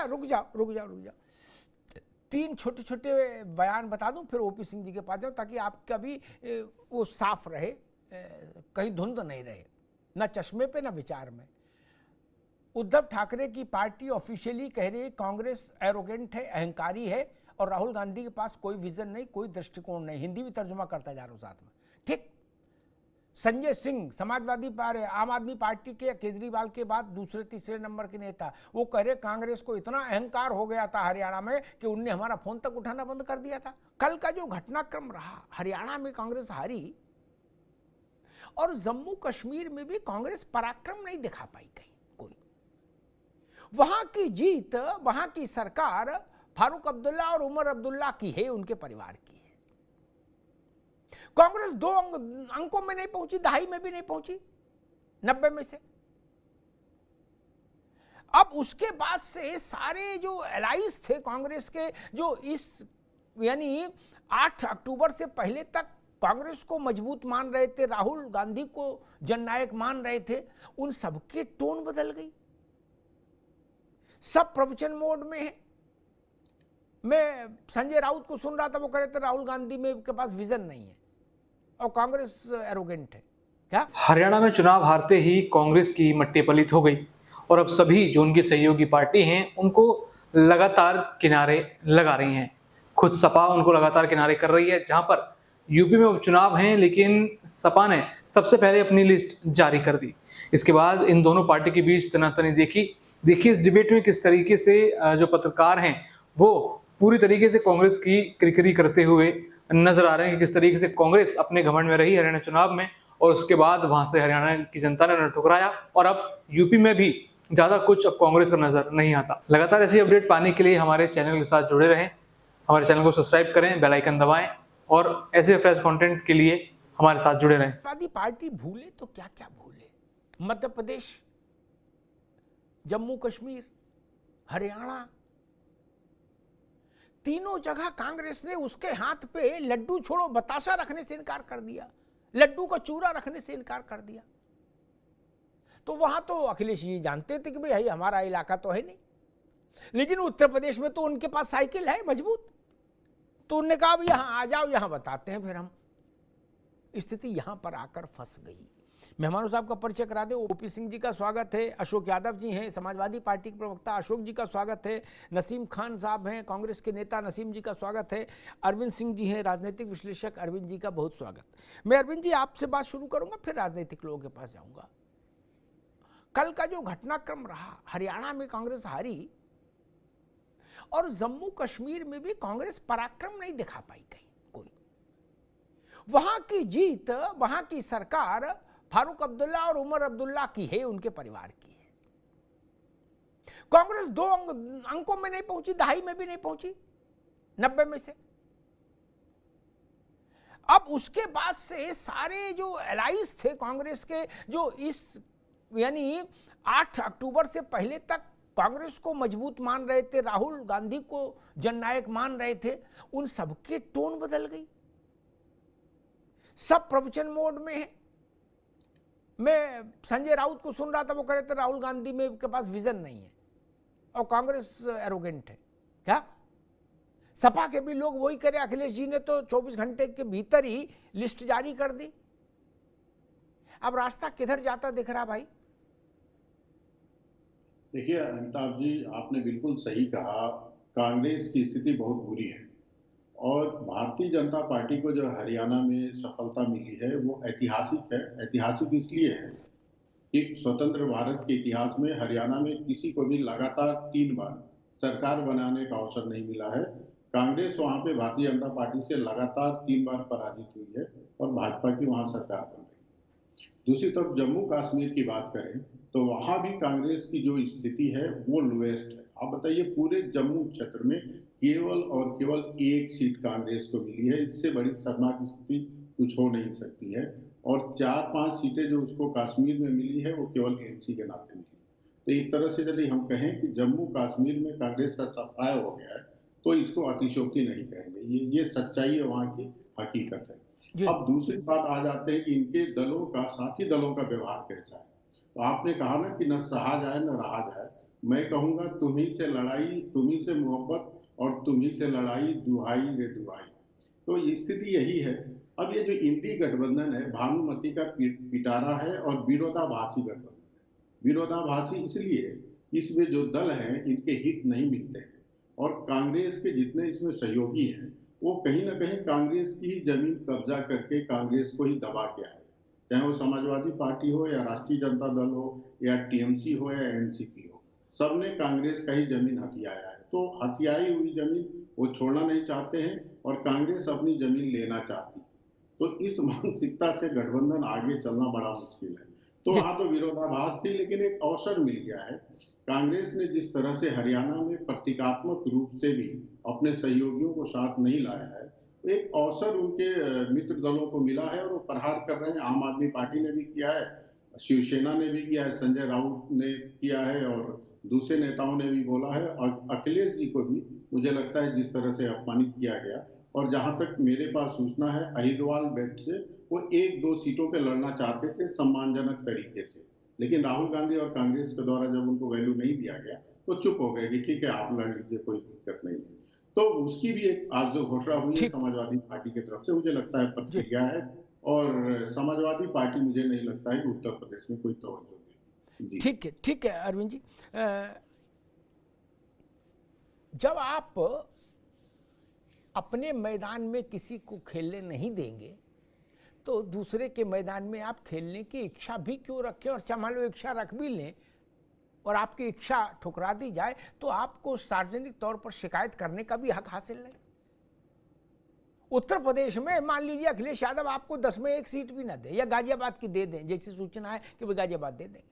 रुक जाओ। 3 छोटे छोटे बयान बता दूं, फिर ओपी सिंह जी के पास जाओ, ताकि आपका भी वो साफ रहे, कहीं धुंध नहीं रहे, ना चश्मे पे ना विचार में। उद्धव ठाकरे की पार्टी ऑफिशियली कह रही है कांग्रेस एरोगेंट है, अहंकारी है, और राहुल गांधी के पास कोई विजन नहीं, कोई दृष्टिकोण नहीं। हिंदी भी तर्जुमा करता जा रहा हूं साथ में, ठीक। संजय सिंह समाजवादी पार्टी, आम आदमी पार्टी के केजरीवाल के बाद दूसरे तीसरे नंबर के नेता, वो कह रहे कांग्रेस को इतना अहंकार हो गया था हरियाणा में कि उनने हमारा फोन तक उठाना बंद कर दिया था। कल का जो घटनाक्रम रहा, हरियाणा में कांग्रेस हारी, और जम्मू कश्मीर में भी कांग्रेस पराक्रम नहीं दिखा पाई कहीं कोई। वहां की जीत, वहां की सरकार फारूक अब्दुल्ला और उमर अब्दुल्ला की है, उनके परिवार की है। कांग्रेस 2 अंकों में नहीं पहुंची, दहाई में भी नहीं पहुंची 90 में से। अब उसके बाद से सारे जो एलाइज थे कांग्रेस के, जो इस यानी 8 अक्टूबर से पहले तक कांग्रेस को मजबूत मान रहे थे, राहुल गांधी को जननायक मान रहे थे, उन सबकी टोन बदल गई। सब प्रवचन मोड में है। मैं संजय राउत को सुन रहा था, वो कह रहे थे राहुल गांधी में के पास विजन नहीं है और कांग्रेस एरोगेंट है। क्या हरियाणा में चुनाव हारते ही कांग्रेस की मट्टी पलित हो गई, और अब सभी जो उनकी सहयोगी पार्टी हैं उनको लगातार किनारे लगा रही हैं। खुद सपा उनको लगातार किनारे कर रही है। जहां पर यूपी में उपचुनाव हैं, लेकिन सपा ने सबसे पहले अपनी लिस्ट जारी कर दी। इसके बाद इन दोनों पार्टी के बीच तनातनी देखिए इस डिबेट में किस तरीके से जो पत्रकार हैं वो पूरी तरीके से कांग्रेस की क्रिकरी करते हुए नजर आ रहे हैं कि किस तरीके से कांग्रेस अपने घमंड में रही हरियाणा चुनाव में, और उसके बाद वहां से हरियाणा की जनता ने उन्हें ठुकराया, और अब यूपी में भी ज्यादा कुछ अब कांग्रेस का नजर नहीं आता। लगातार ऐसी अपडेट पाने के लिए हमारे चैनल के साथ जुड़े रहें, हमारे चैनल को सब्सक्राइब करें, बेल आइकन दबाएं, और ऐसे फ्रेश कंटेंट के लिए हमारे साथ जुड़े रहें। समाजवादी पार्टी भूले तो क्या क्या भूले, मध्य प्रदेश, जम्मू कश्मीर, हरियाणा, तीनों जगह कांग्रेस ने उसके हाथ पे लड्डू छोड़ो बताशा रखने से इनकार कर दिया, लड्डू का चूरा रखने से इनकार कर दिया। तो वहां तो अखिलेश जी जानते थे कि भाई हमारा इलाका तो है नहीं, लेकिन उत्तर प्रदेश में तो उनके पास साइकिल है मजबूत, तो उन्होंने कहा यहां आ जाओ, यहां बताते हैं फिर हम। स्थिति यहां पर आकर फंस गई। मेहमानों साहब का परिचय करा दे। ओपी सिंह जी का स्वागत है, अशोक यादव जी हैं समाजवादी पार्टी के प्रवक्ता, अशोक जी का स्वागत है, नसीम खान साहब हैं कांग्रेस के नेता, नसीम जी का स्वागत है, अरविंद सिंह जी हैं राजनीतिक विश्लेषक, अरविंद जी का बहुत स्वागत। मैं अरविंद जी आपसे बात शुरू करूंगा, फिर राजनीतिक लोगों के पास जाऊंगा। कल का जो घटनाक्रम रहा, हरियाणा में कांग्रेस हारी, और जम्मू कश्मीर में भी कांग्रेस पराक्रम नहीं दिखा पाई कहीं कोई। वहां की जीत, वहां की सरकार फारूक अब्दुल्ला और उमर अब्दुल्ला की है, उनके परिवार की है। कांग्रेस 2 अंकों में नहीं पहुंची, दहाई में भी नहीं पहुंची 90 में से। अब उसके बाद से सारे जो एलाइज थे कांग्रेस के, जो इस यानी 8 अक्टूबर से पहले तक कांग्रेस को मजबूत मान रहे थे, राहुल गांधी को जननायक मान रहे थे, उन सबकी टोन बदल गई। सब प्रवचन मोड में है। मैं संजय राउत को सुन रहा था, वो कह रहे थे राहुल गांधी में के पास विजन नहीं है और कांग्रेस एरोगेंट है। क्या सपा के भी लोग वही करे, अखिलेश जी ने तो 24 घंटे के भीतर ही लिस्ट जारी कर दी। अब रास्ता किधर जाता दिख रहा भाई? देखिए अमिताभ जी, आपने बिल्कुल सही कहा, कांग्रेस की स्थिति बहुत बुरी है, और भारतीय जनता पार्टी को जो हरियाणा में सफलता मिली है वो ऐतिहासिक है। ऐतिहासिक इसलिए है कि स्वतंत्र भारत के इतिहास में हरियाणा में किसी को भी लगातार 3 बार सरकार बनाने का अवसर नहीं मिला है। कांग्रेस वहां पे भारतीय जनता पार्टी से लगातार 3 बार पराजित हुई है, और भाजपा की वहां सरकार बन रही है। दूसरी तरफ जम्मू कश्मीर की बात करें तो वहां भी कांग्रेस की जो स्थिति है वो लोएस्ट है। आप बताइए, पूरे जम्मू क्षेत्र में केवल और केवल 1 सीट कांग्रेस को मिली है। इससे बड़ी शर्मनाक स्थिति कुछ हो नहीं सकती है। और 4-5 सीटें जो उसको कश्मीर में मिली है वो केवल एनसी के नाते मिली। तो एक तरह से यदि हम कहें कि जम्मू कश्मीर में कांग्रेस का सफाया हो गया है तो इसको अतिशयोक्ति नहीं कहेंगे, ये सच्चाई है, वहां की हकीकत है। अब दूसरी बात आ जाते हैं कि इनके दलों का, साथी दलों का व्यवहार कैसा है। तो आपने कहा ना कि न सहा जाए न रहा जाए, मैं कहूंगा तुम्ही से लड़ाई, तुम्ही से मोहब्बत और तुम्ही से लड़ाई, दुहाई रे दुहाई। तो स्थिति यही है। अब ये जो इंडी गठबंधन है, भानुमति का पिटारा है और विरोधाभासी गठबंधन है। विरोधाभासी इसलिए इसमें जो दल हैं इनके हित नहीं मिलते हैं, और कांग्रेस के जितने इसमें सहयोगी हैं वो कहीं ना कहीं कांग्रेस की ही जमीन कब्जा करके कांग्रेस को ही दबा के आए, चाहे वो समाजवादी पार्टी हो या राष्ट्रीय जनता दल हो या टीएमसी हो या एनसीपी हो, सबने कांग्रेस का ही जमीन हथियाया है। तो हथियाई हुई जमीन वो छोड़ना नहीं चाहते हैं और कांग्रेस अपनी जमीन लेना चाहती है। तो इस मानसिकता से गठबंधन आगे चलना बड़ा मुश्किल है। तो वहां तो विरोधाभास थी, लेकिन एक अवसर मिल गया है। कांग्रेस ने जिस तरह से हरियाणा में प्रतीकात्मक रूप से भी अपने सहयोगियों को साथ नहीं लाया है, एक अवसर उनके मित्र दलों को मिला है और वो प्रहार कर रहे हैं। आम आदमी पार्टी ने भी किया है, शिवसेना ने भी किया है, संजय राउत ने किया है और दूसरे नेताओं ने भी बोला है। और अखिलेश जी को भी मुझे लगता है जिस तरह से अपमानित किया गया, और जहां तक मेरे पास सूचना है अहिरवाल बेल्ट से वो 1-2 सीटों पे लड़ना चाहते थे सम्मानजनक तरीके से, लेकिन राहुल गांधी और कांग्रेस के द्वारा जब उनको वैल्यू नहीं दिया गया तो चुप हो गए कि ठीक है आप लड़ लीजिए, कोई दिक्कत नहीं है। तो उसकी भी एक आज जो घोषणा हुई है समाजवादी पार्टी की तरफ से, मुझे लगता है प्रतिक्रिया है, और समाजवादी पार्टी मुझे नहीं लगता है कि उत्तर प्रदेश में कोई तवज्जो दे। ठीक है अरविंद जी, जब आप अपने मैदान में किसी को खेलने नहीं देंगे तो दूसरे के मैदान में आप खेलने की इच्छा भी क्यों रखें, और चाहे मान लो इच्छा रख भी लें और आपकी इच्छा ठुकरा दी जाए तो आपको सार्वजनिक तौर पर शिकायत करने का भी हक हासिल नहीं। उत्तर प्रदेश में मान लीजिए अखिलेश यादव आपको 10 में 1 सीट भी ना दे या गाजियाबाद की दे दें, जैसी सूचना है कि वे गाजियाबाद दे देंगे।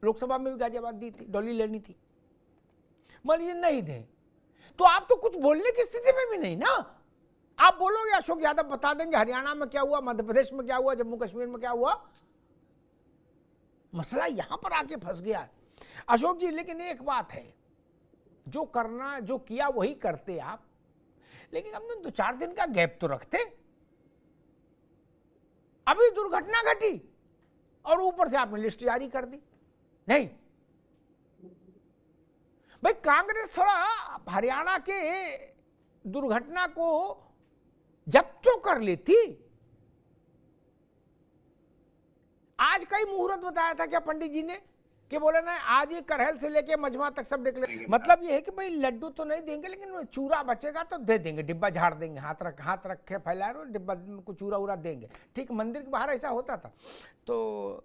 लोकसभा में भी गाजियाबाद दी थी, डॉली लेनी थी, मान लीजिए नहीं दें तो आप तो कुछ बोलने की स्थिति में भी नहीं ना। आप बोलोगे अशोक यादव बता देंगे हरियाणा में क्या हुआ, मध्य प्रदेश में क्या हुआ, जम्मू कश्मीर में क्या हुआ। मसला यहां पर आके फंस गया है अशोक जी। लेकिन एक बात है, जो करना जो किया वही करते आप, लेकिन हमने 2-4 दिन का गैप तो रखते। अभी दुर्घटना घटी और ऊपर से आपने लिस्ट जारी कर दी। नहीं भाई, कांग्रेस थोड़ा हरियाणा के दुर्घटना को जब्त तो कर लेती। आज का ही मुहूर्त बताया था क्या पंडित जी ने कि बोले ना आज ही करहल से लेके मजमा तक सब डिक्लेयर। मतलब ये है कि भाई लड्डू तो नहीं देंगे लेकिन चूरा बचेगा तो दे देंगे, डिब्बा झाड़ देंगे, हाथ रख के फैला रहे डिब्बा को चूरा उरा देंगे। ठीक मंदिर के बाहर ऐसा होता था। तो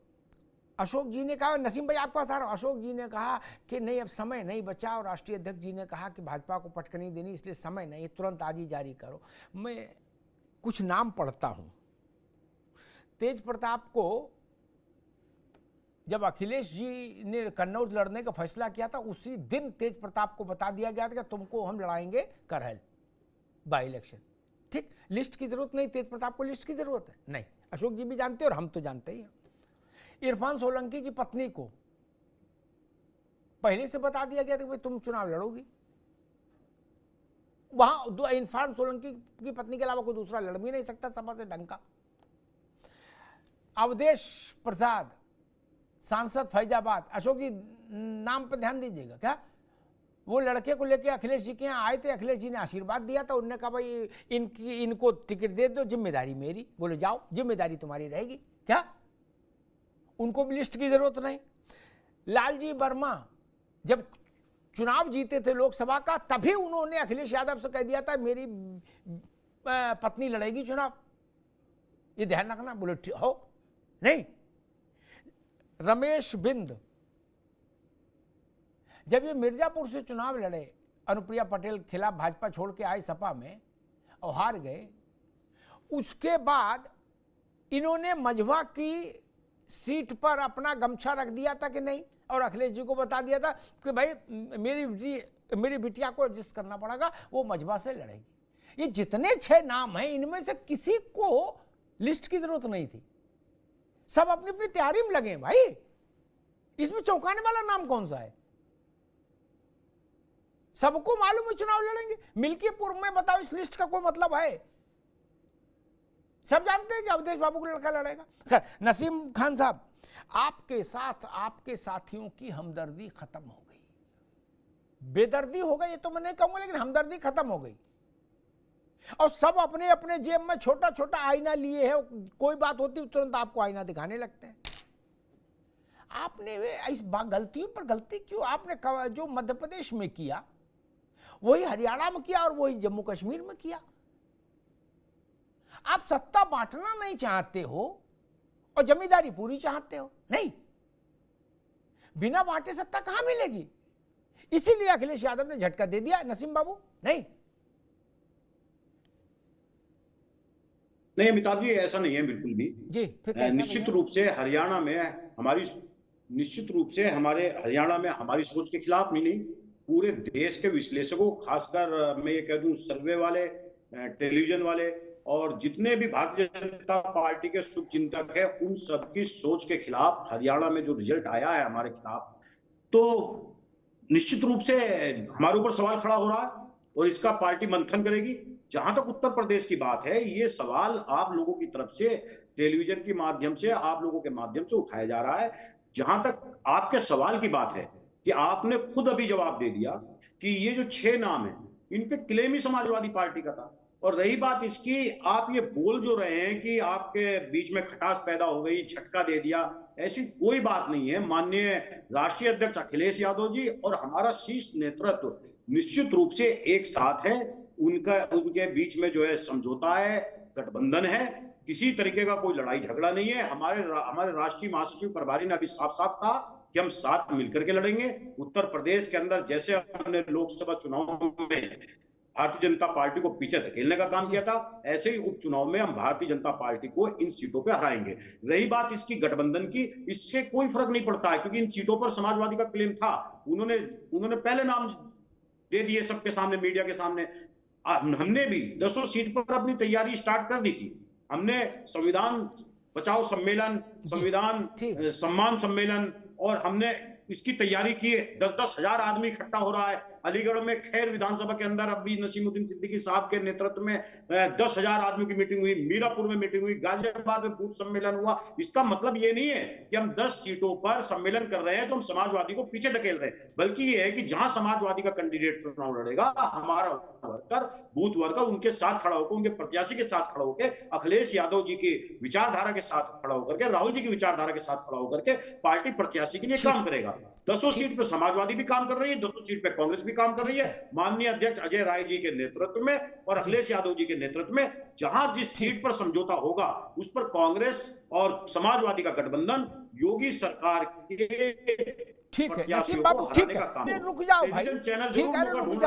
अशोक जी ने कहा, नसीम भाई आपके पास आ रहा हूं, अशोक जी ने कहा कि नहीं अब समय नहीं बचा, और राष्ट्रीय अध्यक्ष जी ने कहा कि भाजपा को पटकनी देनी इसलिए समय नहीं, तुरंत आज ही जारी करो। मैं कुछ नाम पढ़ता हूं। तेज प्रताप को जब अखिलेश जी ने कन्नौज लड़ने का फैसला किया था उसी दिन तेज प्रताप को बता दिया गया था कि तुमको हम लड़ाएंगे करहल बाई इलेक्शन। ठीक, लिस्ट की जरूरत नहीं, तेज प्रताप को लिस्ट की जरूरत है नहीं, अशोक जी भी जानते और हम तो जानते ही हैं। इरफान सोलंकी की पत्नी को पहले से बता दिया गया था कि भाई तुम चुनाव लड़ोगी। वहां इरफान सोलंकी की पत्नी के अलावा कोई दूसरा लड़ भी नहीं सकता सपा से ढंग का। अवधेश प्रसाद सांसद फैजाबाद, अशोक जी नाम पर ध्यान दीजिएगा, क्या वो लड़के को लेके अखिलेश जी के यहाँ आए थे, अखिलेश जी ने आशीर्वाद दिया था, उन्होंने कहा भाई इनको टिकट दे दो, जिम्मेदारी मेरी। बोले जाओ जिम्मेदारी तुम्हारी रहेगी, क्या उनको भी लिस्ट की जरूरत नहीं। लालजी वर्मा जब चुनाव जीते थे लोकसभा का, तभी उन्होंने अखिलेश यादव से कह दिया था मेरी पत्नी लड़ेगी चुनाव, ये ध्यान रखना। बोले हो नहीं। रमेश बिंद जब ये मिर्जापुर से चुनाव लड़े, अनुप्रिया पटेल के खिलाफ भाजपा छोड़ के आए सपा में और हार गए, उसके बाद इन्होंने मझवा की सीट पर अपना गमछा रख दिया था कि नहीं, और अखिलेश जी को बता दिया था कि भाई मेरी बिटिया को एडजस्ट करना पड़ेगा, वो मझवा से लड़ेगी। ये जितने 6 नाम हैं इनमें से किसी को लिस्ट की जरूरत नहीं थी, सब अपनी अपनी तैयारी में लगे भाई। इसमें चौंकाने वाला नाम कौन सा है? सबको मालूम है चुनाव लड़ेंगे। मिल्कीपुर में बताओ इस लिस्ट का कोई मतलब है? सब जानते हैं कि अवधेश बाबू का लड़का लड़ेगा। नसीम खान साहब, आपके साथ आपके साथियों की हमदर्दी खत्म हो गई। बेदर्दी हो गई ये तो मैं नहीं कहूंगा, लेकिन हमदर्दी खत्म हो गई। और सब अपने अपने जेब में छोटा छोटा आईना लिए है, कोई बात होती तुरंत आपको आईना दिखाने लगते हैं। आपने इस गलतियों पर गलती क्यों? आपने जो मध्य प्रदेश में किया वही हरियाणा में किया और वही जम्मू कश्मीर में किया। आप सत्ता बांटना नहीं चाहते हो और जमींदारी पूरी चाहते हो। नहीं, बिना बांटे सत्ता कहां मिलेगी? इसीलिए अखिलेश यादव ने झटका दे दिया। नसीम बाबू नहीं नहीं अमिताभ जी, ऐसा नहीं है बिल्कुल भी जी। फिर कैसा निश्चित रूप से हरियाणा में हमारी हरियाणा में हमारी सोच के खिलाफ नहीं, पूरे देश के विश्लेषकों, खासकर मैं ये कह दूं सर्वे वाले, टेलीविजन वाले और जितने भी भारतीय जनता पार्टी के शुभ चिंतक है, उन सबकी सोच के खिलाफ हरियाणा में जो रिजल्ट आया है हमारे खिलाफ, तो निश्चित रूप से हमारे ऊपर सवाल खड़ा हो रहा है और इसका पार्टी मंथन करेगी। जहां तक उत्तर प्रदेश की बात है, ये सवाल आप लोगों की तरफ से टेलीविजन के माध्यम से, आप लोगों के माध्यम से उठाया जा रहा है। जहां तक आपके सवाल की बात है कि आपने खुद अभी जवाब दे दिया कि ये जो 6 नाम है इन पे क्लेम ही समाजवादी पार्टी का था। और रही बात इसकी, आप ये बोल जो रहे हैं कि आपके बीच में खटास पैदा हो गई, झटका दे दिया, ऐसी कोई बात नहीं है। माननीय राष्ट्रीय अध्यक्ष अखिलेश यादव जी और हमारा शीर्ष नेतृत्व निश्चित रूप से एक साथ है। उनके बीच में जो है समझौता है, गठबंधन है, किसी तरीके का कोई लड़ाई झगड़ा नहीं है। हमारे राष्ट्रीय महासचिव प्रभारी ने अभी साफ साफ कहा कि हम साथ मिलकर के लड़ेंगे। उत्तर प्रदेश के अंदर जैसे हमने लोकसभा चुनाव में भारतीय जनता पार्टी को पीछे धकेलने का काम किया था, ऐसे ही उपचुनाव में हम भारतीय जनता पार्टी को इन सीटों पे हराएंगे। रही बात इसकी गठबंधन की, इससे कोई फर्क नहीं पड़ता है, क्योंकि इन सीटों पर समाजवादी का क्लेम था। उन्होंने पहले नाम दे दिए सबके सामने, मीडिया के सामने। हमने भी 10 सीट पर अपनी तैयारी स्टार्ट कर दी थी। हमने संविधान बचाओ सम्मेलन, संविधान सम्मान सम्मेलन, और हमने इसकी तैयारी की है। 10-10 हजार आदमी इकट्ठा हो रहा है। अलीगढ़ में खैर विधानसभा के अंदर अभी नसीमुद्दीन सिद्दीकी साहब के नेतृत्व में 10,000 आदमियों की मीटिंग हुई, मीरापुर में मीटिंग हुई, गाजियाबाद में बूथ सम्मेलन हुआ। इसका मतलब ये नहीं है कि हम 10 सीटों पर सम्मेलन कर रहे हैं तो हम समाजवादी को पीछे धकेल रहे हैं, बल्कि ये है कि जहां समाजवादी का कैंडिडेट चुनाव लड़ेगा, हमारा वर्कर, बूथ वर्कर उनके साथ खड़ा होकर, उनके प्रत्याशी के साथ खड़ा होकर, अखिलेश यादव जी की विचारधारा के साथ खड़ा होकर के, राहुल जी की विचारधारा के साथ खड़ा होकर के पार्टी प्रत्याशी के लिए काम करेगा। 10 सीट पे समाजवादी भी काम कर रही है, 10 सीट पे कांग्रेस भी काम कर रही है, माननीय अध्यक्ष अजय राय जी के नेतृत्व में और अखिलेश यादव जी के नेतृत्व में। जहां जिस सीट पर समझौता होगा उस पर कांग्रेस और समाजवादी का गठबंधन योगी सरकार के ठीक है नसीम बाबू, ठीक है, रुक जाओ भाई, ठीक है, रुक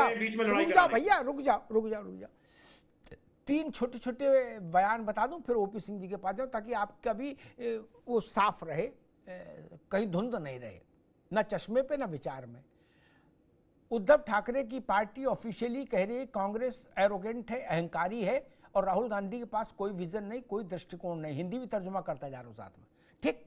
जाओ भैया, रुक जाओ। 3 छोटे छोटे बयान बता दूं, फिर ओपी सिंह जी के पास जाओ, ताकि आपका भी वो साफ रहे, कहीं धुंध नहीं रहे, ना चश्मे पे ना विचार में। उद्धव ठाकरे की पार्टी ऑफिशियली कह रही है कांग्रेस एरोगेंट है, अहंकारी है, और राहुल गांधी के पास कोई विजन नहीं, कोई दृष्टिकोण नहीं। हिंदी भी तर्जुमा करता जा रहा हूं साथ में, ठीक।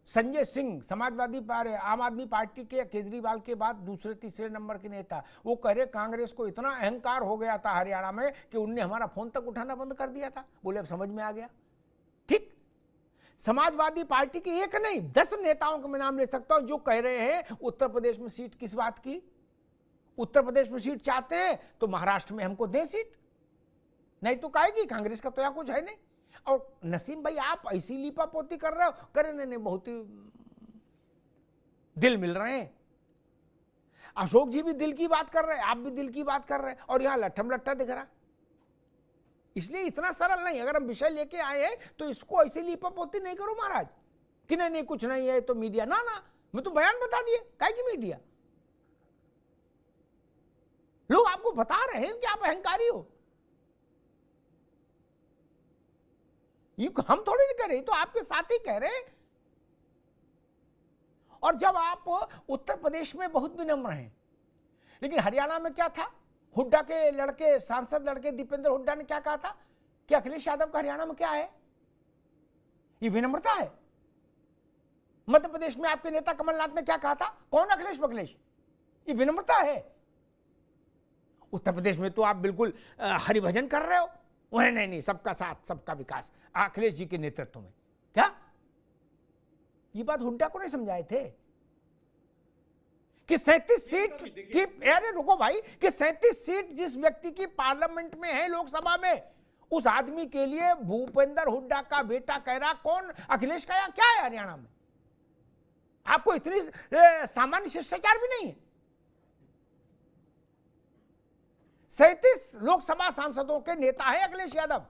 संजय सिंह समाजवादी पार्टी, आम आदमी पार्टी के केजरीवाल के बाद दूसरे तीसरे नंबर के नेता, वो कह रहे कांग्रेस को इतना अहंकार हो गया था हरियाणा में कि उनने हमारा फोन तक उठाना बंद कर दिया था। बोले अब समझ में आ गया, ठीक। समाजवादी पार्टी के एक नहीं 10 नेताओं के मैं नाम ले सकता हूं जो कह रहे हैं उत्तर प्रदेश में सीट किस बात की। उत्तर प्रदेश में सीट चाहते हैं तो महाराष्ट्र में हमको दें सीट, नहीं तो कहेगी कांग्रेस का तो यहाँ कुछ है नहीं। और नसीम भाई आप ऐसी लीपापोती कर रहे हो, करे नहीं, बहुत ही दिल मिल रहे हैं। अशोक जी भी दिल की बात कर रहे हैं, आप भी दिल की बात कर रहे हैं, और यहां लट्ठम लट्ठा दिख रहा। इसलिए इतना सरल नहीं, अगर हम विषय लेके आए हैं तो इसको ऐसे लीपापोती नहीं करो महाराज कि नहीं कुछ नहीं है तो मीडिया, ना मैं तो बयान बता दिए, काहे की मीडिया। लोग आपको बता रहे हैं कि आप अहंकारी हो, ये हम थोड़ी नहीं कह रहे, तो आपके साथ ही कह रहे हैं। और जब आप उत्तर प्रदेश में बहुत विनम्र हैं, लेकिन हरियाणा में क्या था, हुड्डा के लड़के, सांसद लड़के दीपेंद्र हुड्डा ने क्या कहा था कि अखिलेश यादव का हरियाणा में क्या है, ये विनम्रता है। मध्य प्रदेश में आपके नेता कमलनाथ ने क्या कहा था, कौन अखिलेश बखलेश, ये विनम्रता है। उत्तर प्रदेश में तो आप बिल्कुल हरिभजन कर रहे हो, वह नहीं सबका साथ सबका विकास अखिलेश जी के नेतृत्व में। क्या ये बात हुड्डा को नहीं समझाए थे कि 37 सीट की, अरे रुको भाई, कि 37 सीट जिस व्यक्ति की पार्लियामेंट में है, लोकसभा में, उस आदमी के लिए भूपेंद्र हुड्डा का बेटा कह रहा कौन अखिलेश का यहाँ क्या है हरियाणा में? आपको इतनी सामान्य शिष्टाचार भी नहीं है। 37 लोकसभा सांसदों के नेता है अखिलेश यादव,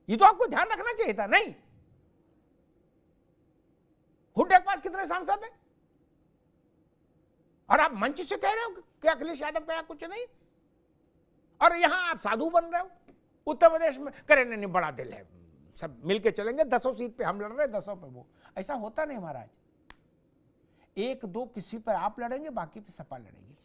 ये तो आपको ध्यान रखना चाहिए था। नहीं, हुड्डा के पास कितने सांसद हैं और आप मंच से कह रहे हो कि अखिलेश यादव का यहाँ कुछ नहीं, और यहां आप साधु बन रहे हो। उत्तर प्रदेश में करें नहीं, बड़ा दिल है, सब मिलके चलेंगे, 10 सीट पे हम लड़ रहे हैं, 10 पे वो। ऐसा होता नहीं महाराज। 1-2 किसी पर आप लड़ेंगे, बाकी पे सपा लड़ेगी।